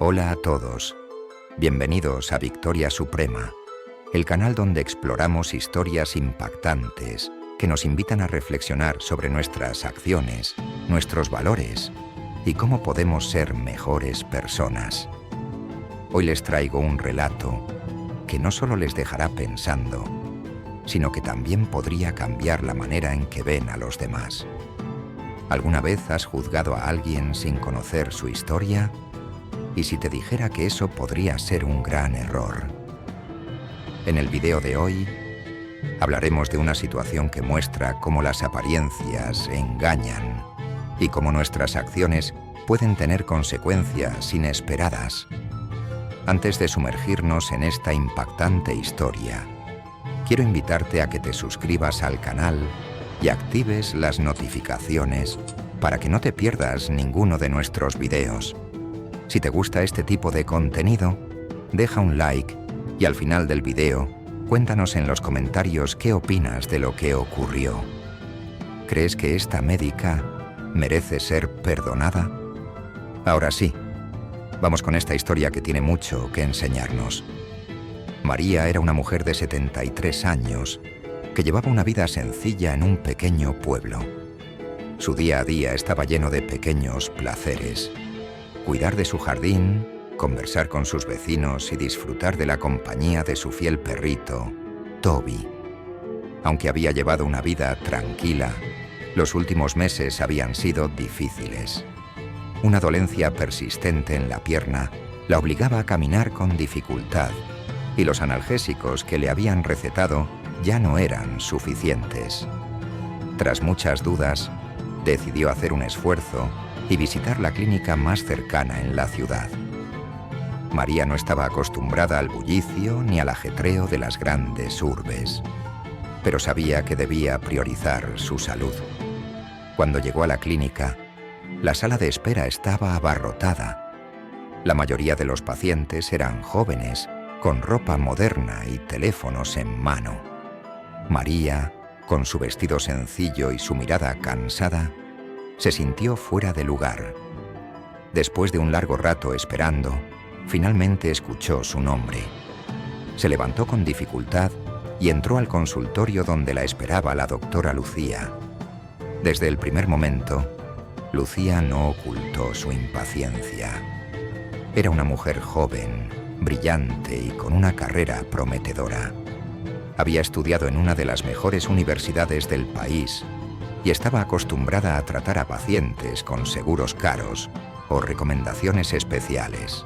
Hola a todos. Bienvenidos a Victoria Suprema, el canal donde exploramos historias impactantes que nos invitan a reflexionar sobre nuestras acciones, nuestros valores y cómo podemos ser mejores personas. Hoy les traigo un relato que no solo les dejará pensando, sino que también podría cambiar la manera en que ven a los demás. ¿Alguna vez has juzgado a alguien sin conocer su historia? ¿Y si te dijera que eso podría ser un gran error? En el video de hoy hablaremos de una situación que muestra cómo las apariencias engañan y cómo nuestras acciones pueden tener consecuencias inesperadas. Antes de sumergirnos en esta impactante historia, quiero invitarte a que te suscribas al canal y actives las notificaciones para que no te pierdas ninguno de nuestros videos. Si te gusta este tipo de contenido, deja un like y al final del video, cuéntanos en los comentarios qué opinas de lo que ocurrió. ¿Crees que esta médica merece ser perdonada? Ahora sí, vamos con esta historia que tiene mucho que enseñarnos. María era una mujer de 73 años que llevaba una vida sencilla en un pequeño pueblo. Su día a día estaba lleno de pequeños placeres. Cuidar de su jardín, conversar con sus vecinos y disfrutar de la compañía de su fiel perrito, Toby. Aunque había llevado una vida tranquila, los últimos meses habían sido difíciles. Una dolencia persistente en la pierna la obligaba a caminar con dificultad y los analgésicos que le habían recetado ya no eran suficientes. Tras muchas dudas, decidió hacer un esfuerzo y visitar la clínica más cercana en la ciudad. María no estaba acostumbrada al bullicio ni al ajetreo de las grandes urbes, pero sabía que debía priorizar su salud. Cuando llegó a la clínica, la sala de espera estaba abarrotada. La mayoría de los pacientes eran jóvenes, con ropa moderna y teléfonos en mano. María, con su vestido sencillo y su mirada cansada, se sintió fuera de lugar. Después de un largo rato esperando, finalmente escuchó su nombre. Se levantó con dificultad y entró al consultorio donde la esperaba la doctora Lucía. Desde el primer momento, Lucía no ocultó su impaciencia. Era una mujer joven, brillante y con una carrera prometedora. Había estudiado en una de las mejores universidades del país y estaba acostumbrada a tratar a pacientes con seguros caros o recomendaciones especiales.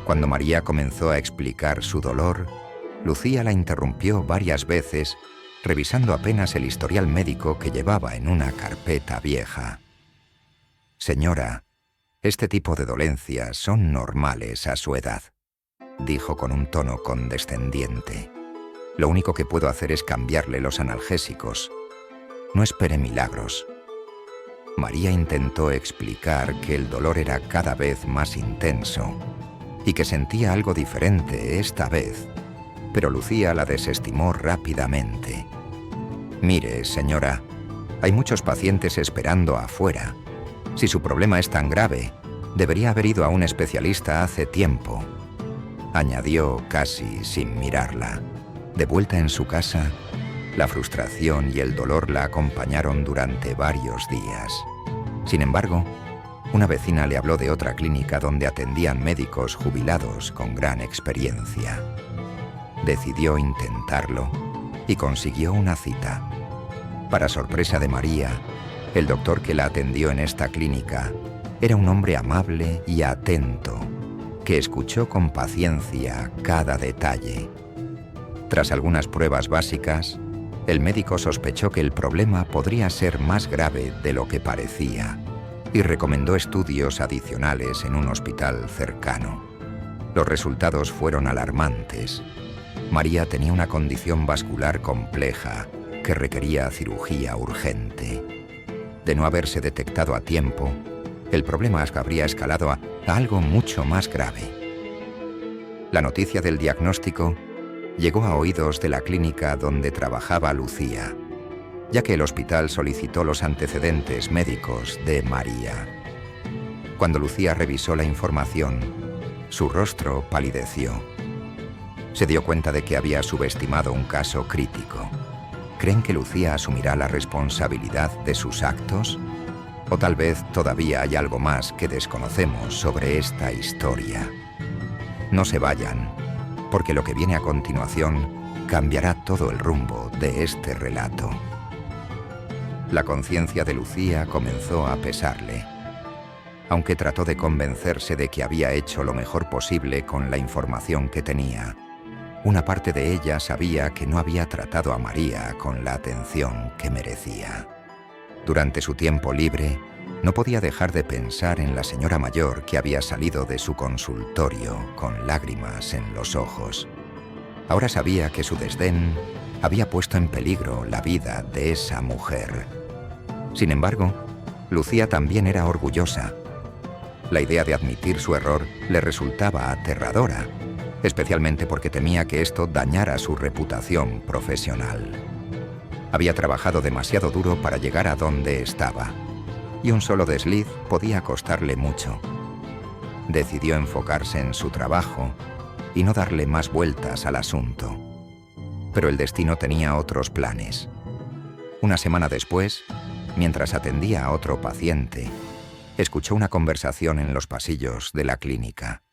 Cuando María comenzó a explicar su dolor, Lucía la interrumpió varias veces, revisando apenas el historial médico que llevaba en una carpeta vieja. «Señora, este tipo de dolencias son normales a su edad», dijo con un tono condescendiente. «Lo único que puedo hacer es cambiarle los analgésicos. No espere milagros». María intentó explicar que el dolor era cada vez más intenso y que sentía algo diferente esta vez, pero Lucía la desestimó rápidamente. «Mire, señora, hay muchos pacientes esperando afuera. Si su problema es tan grave, debería haber ido a un especialista hace tiempo», añadió casi sin mirarla. De vuelta en su casa, la frustración y el dolor la acompañaron durante varios días. Sin embargo, una vecina le habló de otra clínica donde atendían médicos jubilados con gran experiencia. Decidió intentarlo y consiguió una cita. Para sorpresa de María, el doctor que la atendió en esta clínica era un hombre amable y atento, que escuchó con paciencia cada detalle. Tras algunas pruebas básicas, el médico sospechó que el problema podría ser más grave de lo que parecía y recomendó estudios adicionales en un hospital cercano. Los resultados fueron alarmantes. María tenía una condición vascular compleja que requería cirugía urgente. De no haberse detectado a tiempo, el problema habría escalado a algo mucho más grave. La noticia del diagnóstico llegó a oídos de la clínica donde trabajaba Lucía, ya que el hospital solicitó los antecedentes médicos de María. Cuando Lucía revisó la información, su rostro palideció. Se dio cuenta de que había subestimado un caso crítico. ¿Creen que Lucía asumirá la responsabilidad de sus actos? ¿O tal vez todavía hay algo más que desconocemos sobre esta historia? No se vayan, porque lo que viene a continuación cambiará todo el rumbo de este relato. La conciencia de Lucía comenzó a pesarle. Aunque trató de convencerse de que había hecho lo mejor posible con la información que tenía, una parte de ella sabía que no había tratado a María con la atención que merecía. Durante su tiempo libre, no podía dejar de pensar en la señora mayor que había salido de su consultorio con lágrimas en los ojos. Ahora sabía que su desdén había puesto en peligro la vida de esa mujer. Sin embargo, Lucía también era orgullosa. La idea de admitir su error le resultaba aterradora, especialmente porque temía que esto dañara su reputación profesional. Había trabajado demasiado duro para llegar a donde estaba, y un solo desliz podía costarle mucho. Decidió enfocarse en su trabajo y no darle más vueltas al asunto. Pero el destino tenía otros planes. Una semana después, mientras atendía a otro paciente, escuchó una conversación en los pasillos de la clínica.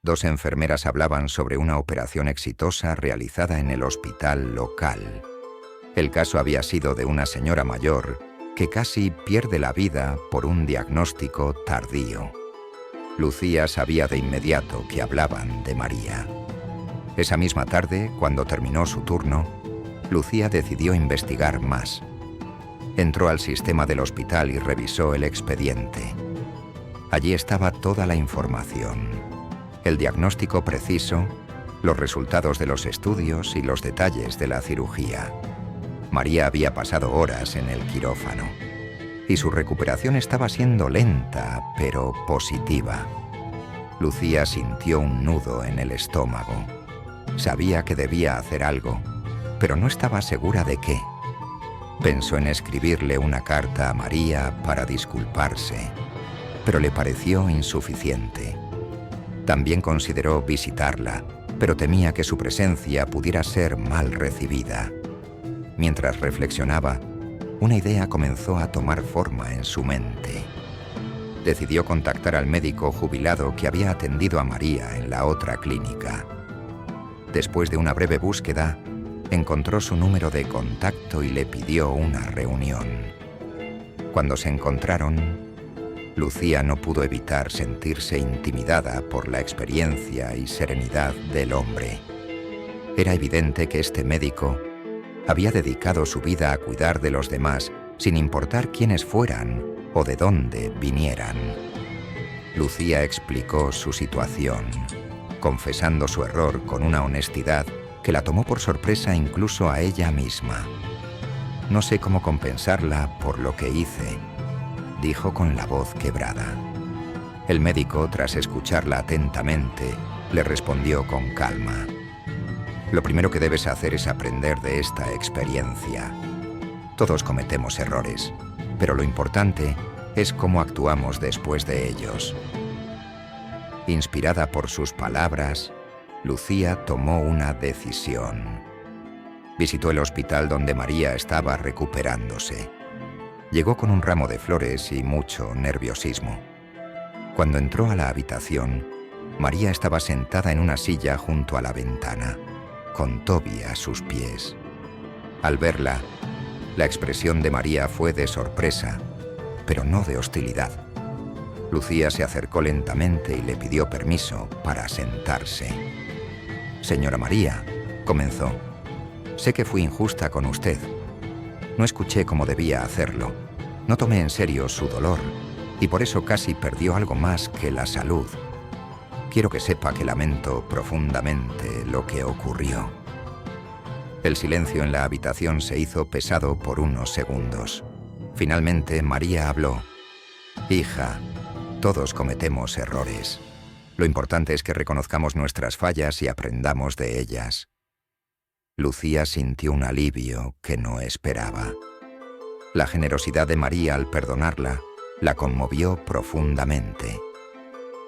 Dos enfermeras hablaban sobre una operación exitosa realizada en el hospital local. El caso había sido de una señora mayor que casi pierde la vida por un diagnóstico tardío. Lucía sabía de inmediato que hablaban de María. Esa misma tarde, cuando terminó su turno, Lucía decidió investigar más. Entró al sistema del hospital y revisó el expediente. Allí estaba toda la información: el diagnóstico preciso, los resultados de los estudios y los detalles de la cirugía. María había pasado horas en el quirófano y su recuperación estaba siendo lenta, pero positiva. Lucía sintió un nudo en el estómago. Sabía que debía hacer algo, pero no estaba segura de qué. Pensó en escribirle una carta a María para disculparse, pero le pareció insuficiente. También consideró visitarla, pero temía que su presencia pudiera ser mal recibida. Mientras reflexionaba, una idea comenzó a tomar forma en su mente. Decidió contactar al médico jubilado que había atendido a María en la otra clínica. Después de una breve búsqueda, encontró su número de contacto y le pidió una reunión. Cuando se encontraron, Lucía no pudo evitar sentirse intimidada por la experiencia y serenidad del hombre. Era evidente que este médico había dedicado su vida a cuidar de los demás sin importar quiénes fueran o de dónde vinieran. Lucía explicó su situación, confesando su error con una honestidad que la tomó por sorpresa incluso a ella misma. «No sé cómo compensarla por lo que hice», dijo con la voz quebrada. El médico, tras escucharla atentamente, le respondió con calma: «Lo primero que debes hacer es aprender de esta experiencia. Todos cometemos errores, pero lo importante es cómo actuamos después de ellos». Inspirada por sus palabras, Lucía tomó una decisión. Visitó el hospital donde María estaba recuperándose. Llegó con un ramo de flores y mucho nerviosismo. Cuando entró a la habitación, María estaba sentada en una silla junto a la ventana, con Toby a sus pies. Al verla, la expresión de María fue de sorpresa, pero no de hostilidad. Lucía se acercó lentamente y le pidió permiso para sentarse. «Señora María», comenzó, «sé que fui injusta con usted. No escuché como debía hacerlo. No tomé en serio su dolor y por eso casi perdió algo más que la salud. Quiero que sepa que lamento profundamente lo que ocurrió». El silencio en la habitación se hizo pesado por unos segundos. Finalmente, María habló. «Hija, todos cometemos errores. Lo importante es que reconozcamos nuestras fallas y aprendamos de ellas». Lucía sintió un alivio que no esperaba. La generosidad de María al perdonarla La conmovió profundamente.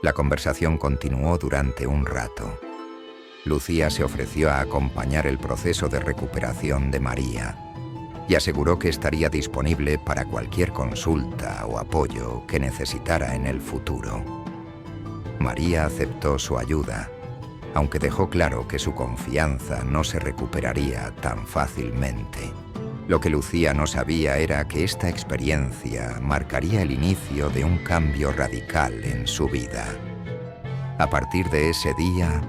La conversación continuó durante un rato. Lucía se ofreció a acompañar el proceso de recuperación de María y aseguró que estaría disponible para cualquier consulta o apoyo que necesitara en el futuro. María aceptó su ayuda, aunque dejó claro que su confianza no se recuperaría tan fácilmente. Lo que Lucía no sabía era que esta experiencia marcaría el inicio de un cambio radical en su vida. A partir de ese día,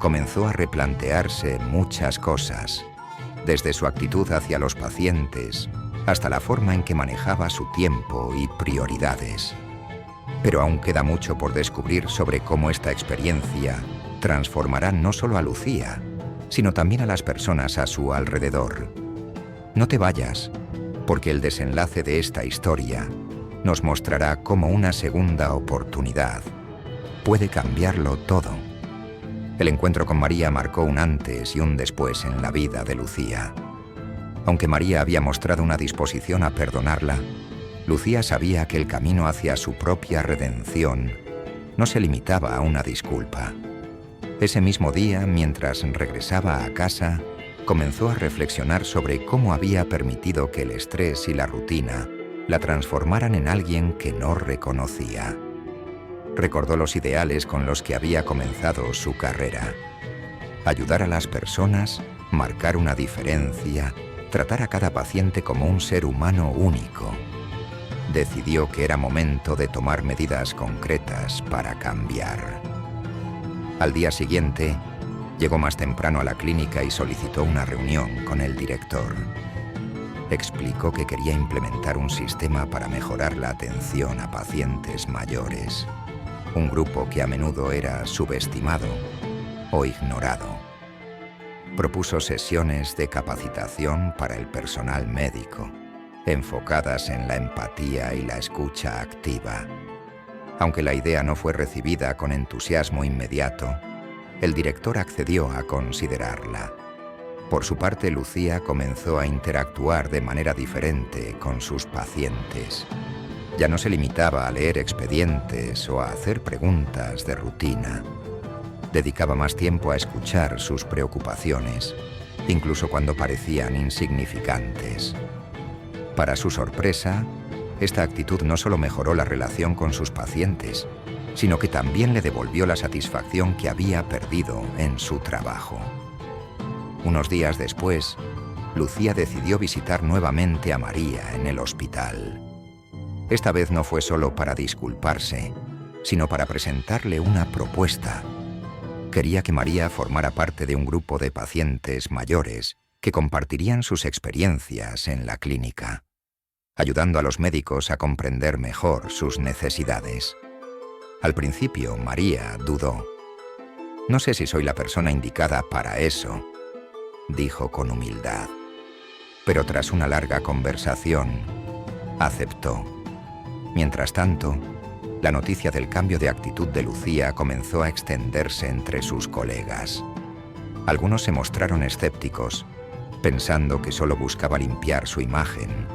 comenzó a replantearse muchas cosas, desde su actitud hacia los pacientes hasta la forma en que manejaba su tiempo y prioridades. Pero aún queda mucho por descubrir sobre cómo esta experiencia transformará no solo a Lucía, sino también a las personas a su alrededor. No te vayas, porque el desenlace de esta historia nos mostrará cómo una segunda oportunidad puede cambiarlo todo. El encuentro con María marcó un antes y un después en la vida de Lucía. Aunque María había mostrado una disposición a perdonarla, Lucía sabía que el camino hacia su propia redención no se limitaba a una disculpa. Ese mismo día, mientras regresaba a casa, comenzó a reflexionar sobre cómo había permitido que el estrés y la rutina la transformaran en alguien que no reconocía. Recordó los ideales con los que había comenzado su carrera: ayudar a las personas, marcar una diferencia, tratar a cada paciente como un ser humano único. Decidió que era momento de tomar medidas concretas para cambiar. Al día siguiente, llegó más temprano a la clínica y solicitó una reunión con el director. Explicó que quería implementar un sistema para mejorar la atención a pacientes mayores, un grupo que a menudo era subestimado o ignorado. Propuso sesiones de capacitación para el personal médico, enfocadas en la empatía y la escucha activa. Aunque la idea no fue recibida con entusiasmo inmediato, el director accedió a considerarla. Por su parte, Lucía comenzó a interactuar de manera diferente con sus pacientes. Ya no se limitaba a leer expedientes o a hacer preguntas de rutina. Dedicaba más tiempo a escuchar sus preocupaciones, incluso cuando parecían insignificantes. Para su sorpresa, esta actitud no solo mejoró la relación con sus pacientes, sino que también le devolvió la satisfacción que había perdido en su trabajo. Unos días después, Lucía decidió visitar nuevamente a María en el hospital. Esta vez no fue solo para disculparse, sino para presentarle una propuesta. Quería que María formara parte de un grupo de pacientes mayores que compartirían sus experiencias en la clínica, ayudando a los médicos a comprender mejor sus necesidades. Al principio, María dudó. «No sé si soy la persona indicada para eso», dijo con humildad. Pero tras una larga conversación, aceptó. Mientras tanto, la noticia del cambio de actitud de Lucía comenzó a extenderse entre sus colegas. Algunos se mostraron escépticos, pensando que solo buscaba limpiar su imagen,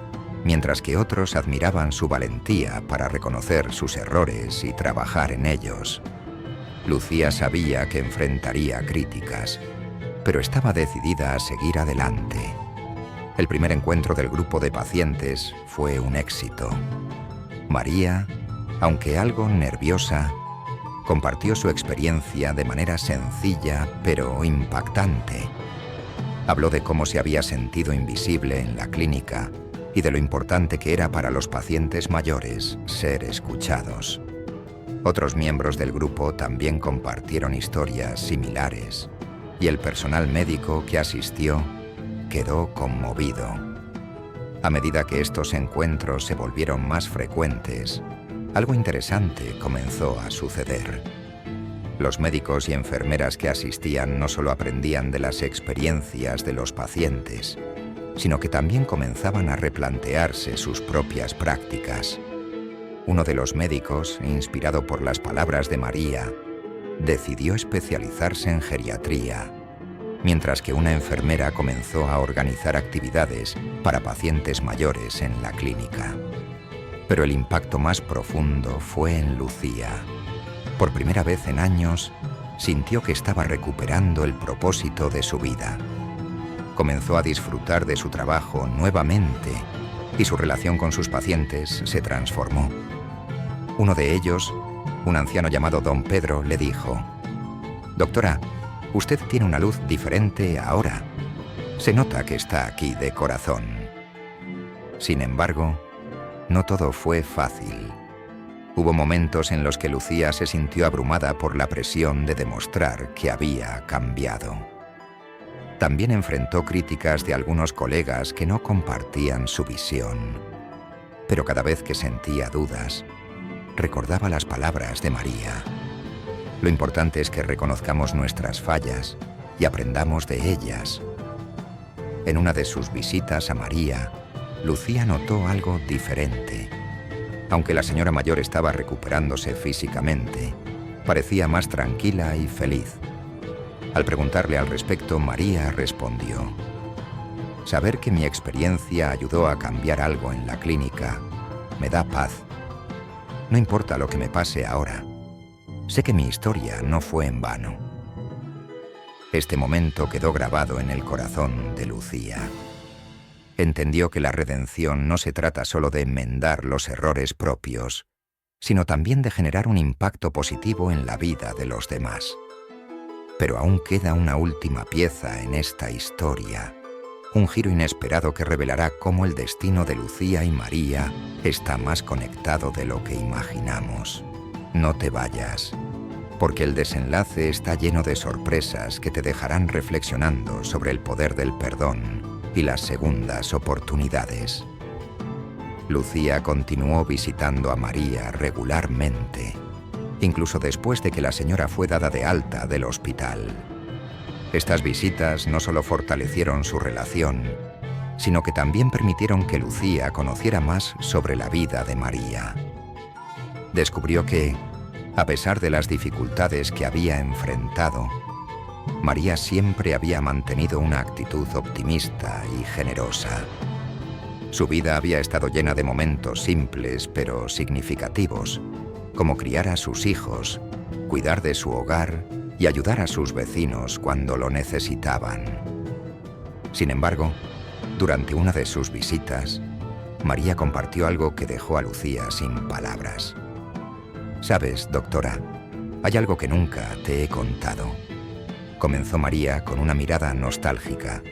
mientras que otros admiraban su valentía para reconocer sus errores y trabajar en ellos. Lucía sabía que enfrentaría críticas, pero estaba decidida a seguir adelante. El primer encuentro del grupo de pacientes fue un éxito. María, aunque algo nerviosa, compartió su experiencia de manera sencilla pero impactante. Habló de cómo se había sentido invisible en la clínica y de lo importante que era para los pacientes mayores ser escuchados. Otros miembros del grupo también compartieron historias similares, y el personal médico que asistió quedó conmovido. A medida que estos encuentros se volvieron más frecuentes, algo interesante comenzó a suceder. Los médicos y enfermeras que asistían no solo aprendían de las experiencias de los pacientes, sino que también comenzaban a replantearse sus propias prácticas. Uno de los médicos, inspirado por las palabras de María, decidió especializarse en geriatría, mientras que una enfermera comenzó a organizar actividades para pacientes mayores en la clínica. Pero el impacto más profundo fue en Lucía. Por primera vez en años, sintió que estaba recuperando el propósito de su vida. Comenzó a disfrutar de su trabajo nuevamente y su relación con sus pacientes se transformó. Uno de ellos, un anciano llamado Don Pedro, le dijo: «Doctora, usted tiene una luz diferente ahora. Se nota que está aquí de corazón». Sin embargo, no todo fue fácil. Hubo momentos en los que Lucía se sintió abrumada por la presión de demostrar que había cambiado. También enfrentó críticas de algunos colegas que no compartían su visión. Pero cada vez que sentía dudas, recordaba las palabras de María. Lo importante es que reconozcamos nuestras fallas y aprendamos de ellas. En una de sus visitas a María, Lucía notó algo diferente. Aunque la señora mayor estaba recuperándose físicamente, parecía más tranquila y feliz. Al preguntarle al respecto, María respondió: «Saber que mi experiencia ayudó a cambiar algo en la clínica me da paz. No importa lo que me pase ahora. Sé que mi historia no fue en vano». Este momento quedó grabado en el corazón de Lucía. Entendió que la redención no se trata solo de enmendar los errores propios, sino también de generar un impacto positivo en la vida de los demás. Pero aún queda una última pieza en esta historia, un giro inesperado que revelará cómo el destino de Lucía y María está más conectado de lo que imaginamos. No te vayas, porque el desenlace está lleno de sorpresas que te dejarán reflexionando sobre el poder del perdón y las segundas oportunidades. Lucía continuó visitando a María regularmente, incluso después de que la señora fue dada de alta del hospital. Estas visitas no solo fortalecieron su relación, sino que también permitieron que Lucía conociera más sobre la vida de María. Descubrió que, a pesar de las dificultades que había enfrentado, María siempre había mantenido una actitud optimista y generosa. Su vida había estado llena de momentos simples pero significativos, como criar a sus hijos, cuidar de su hogar y ayudar a sus vecinos cuando lo necesitaban. Sin embargo, durante una de sus visitas, María compartió algo que dejó a Lucía sin palabras. «Sabes, doctora, hay algo que nunca te he contado», comenzó María con una mirada nostálgica.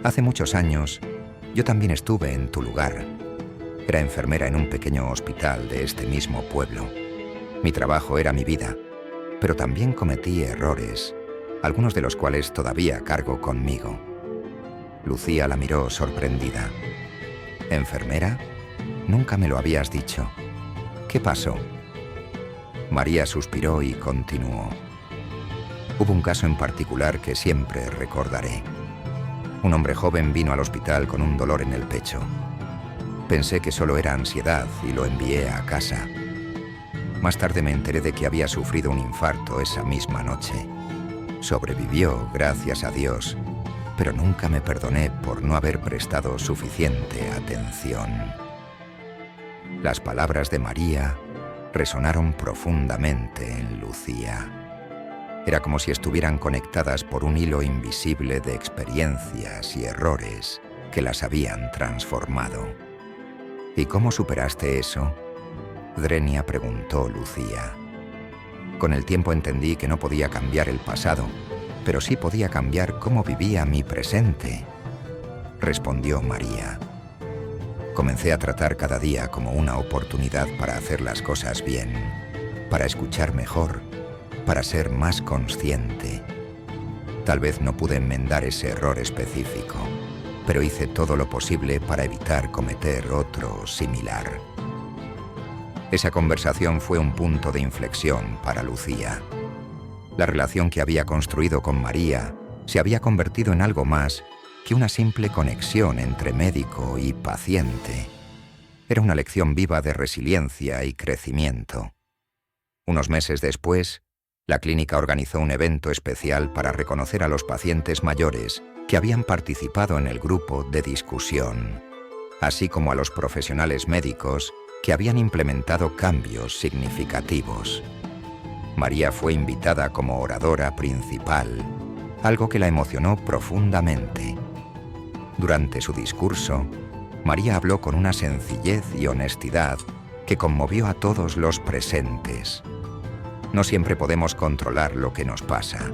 «Hace muchos años, yo también estuve en tu lugar. Era enfermera en un pequeño hospital de este mismo pueblo. Mi trabajo era mi vida, pero también cometí errores, algunos de los cuales todavía cargo conmigo». Lucía la miró sorprendida. «¿Enfermera? Nunca me lo habías dicho. ¿Qué pasó?». María suspiró y continuó: «Hubo un caso en particular que siempre recordaré. Un hombre joven vino al hospital con un dolor en el pecho. Pensé que solo era ansiedad y lo envié a casa. Más tarde me enteré de que había sufrido un infarto esa misma noche. Sobrevivió, gracias a Dios, pero nunca me perdoné por no haber prestado suficiente atención». Las palabras de María resonaron profundamente en Lucía. Era como si estuvieran conectadas por un hilo invisible de experiencias y errores que las habían transformado. «¿Y cómo superaste eso?», Drenia preguntó Lucía. «Con el tiempo entendí que no podía cambiar el pasado, pero sí podía cambiar cómo vivía mi presente», respondió María. «Comencé a tratar cada día como una oportunidad para hacer las cosas bien, para escuchar mejor, para ser más consciente. Tal vez no pude enmendar ese error específico, pero hice todo lo posible para evitar cometer otro similar». Esa conversación fue un punto de inflexión para Lucía. La relación que había construido con María se había convertido en algo más que una simple conexión entre médico y paciente. Era una lección viva de resiliencia y crecimiento. Unos meses después, la clínica organizó un evento especial para reconocer a los pacientes mayores que habían participado en el grupo de discusión, así como a los profesionales médicos que habían implementado cambios significativos. María fue invitada como oradora principal, algo que la emocionó profundamente. Durante su discurso, María habló con una sencillez y honestidad que conmovió a todos los presentes. No siempre podemos controlar lo que nos pasa,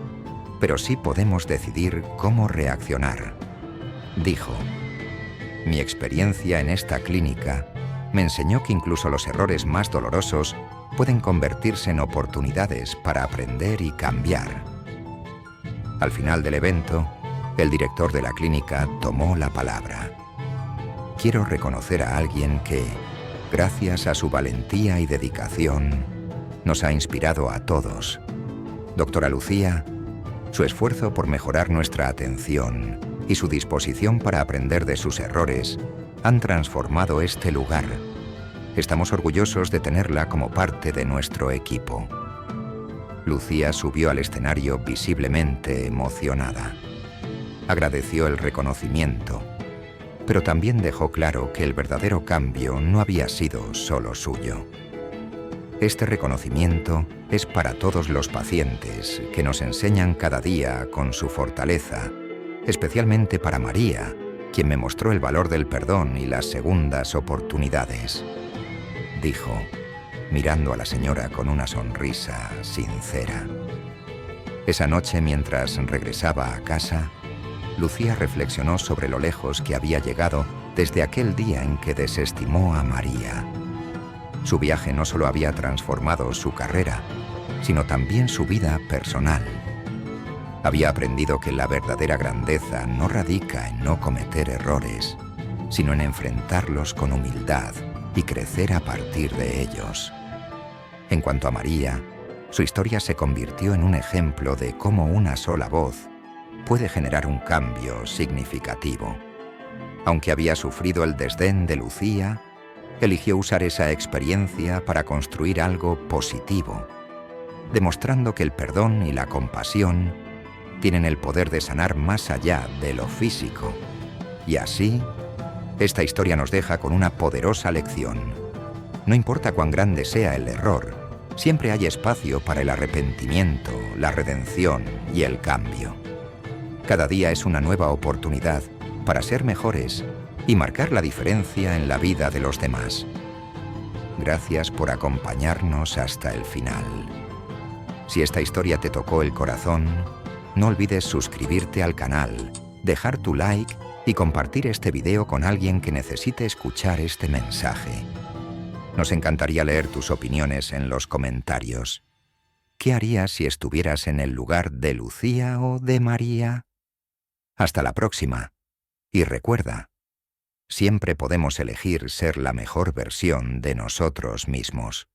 pero sí podemos decidir cómo reaccionar. Dijo: "Mi experiencia en esta clínica me enseñó que incluso los errores más dolorosos pueden convertirse en oportunidades para aprender y cambiar". Al final del evento, el director de la clínica tomó la palabra. Quiero reconocer a alguien que, gracias a su valentía y dedicación, nos ha inspirado a todos. Doctora Lucía, su esfuerzo por mejorar nuestra atención y su disposición para aprender de sus errores han transformado este lugar. Estamos orgullosos de tenerla como parte de nuestro equipo. Lucía subió al escenario visiblemente emocionada. Agradeció el reconocimiento, pero también dejó claro que el verdadero cambio no había sido solo suyo. Este reconocimiento es para todos los pacientes que nos enseñan cada día con su fortaleza, especialmente para María, quien me mostró el valor del perdón y las segundas oportunidades. Dijo, mirando a la señora con una sonrisa sincera. Esa noche, mientras regresaba a casa, Lucía reflexionó sobre lo lejos que había llegado desde aquel día en que desestimó a María. Su viaje no solo había transformado su carrera, sino también su vida personal. Había aprendido que la verdadera grandeza no radica en no cometer errores, sino en enfrentarlos con humildad y crecer a partir de ellos. En cuanto a María, su historia se convirtió en un ejemplo de cómo una sola voz puede generar un cambio significativo. Aunque había sufrido el desdén de Lucía, eligió usar esa experiencia para construir algo positivo, demostrando que el perdón y la compasión tienen el poder de sanar más allá de lo físico. Y así, esta historia nos deja con una poderosa lección. No importa cuán grande sea el error, siempre hay espacio para el arrepentimiento, la redención y el cambio. Cada día es una nueva oportunidad para ser mejores y marcar la diferencia en la vida de los demás. Gracias por acompañarnos hasta el final. Si esta historia te tocó el corazón, no olvides suscribirte al canal, dejar tu like y compartir este video con alguien que necesite escuchar este mensaje. Nos encantaría leer tus opiniones en los comentarios. ¿Qué harías si estuvieras en el lugar de Lucía o de María? Hasta la próxima. Y recuerda, siempre podemos elegir ser la mejor versión de nosotros mismos.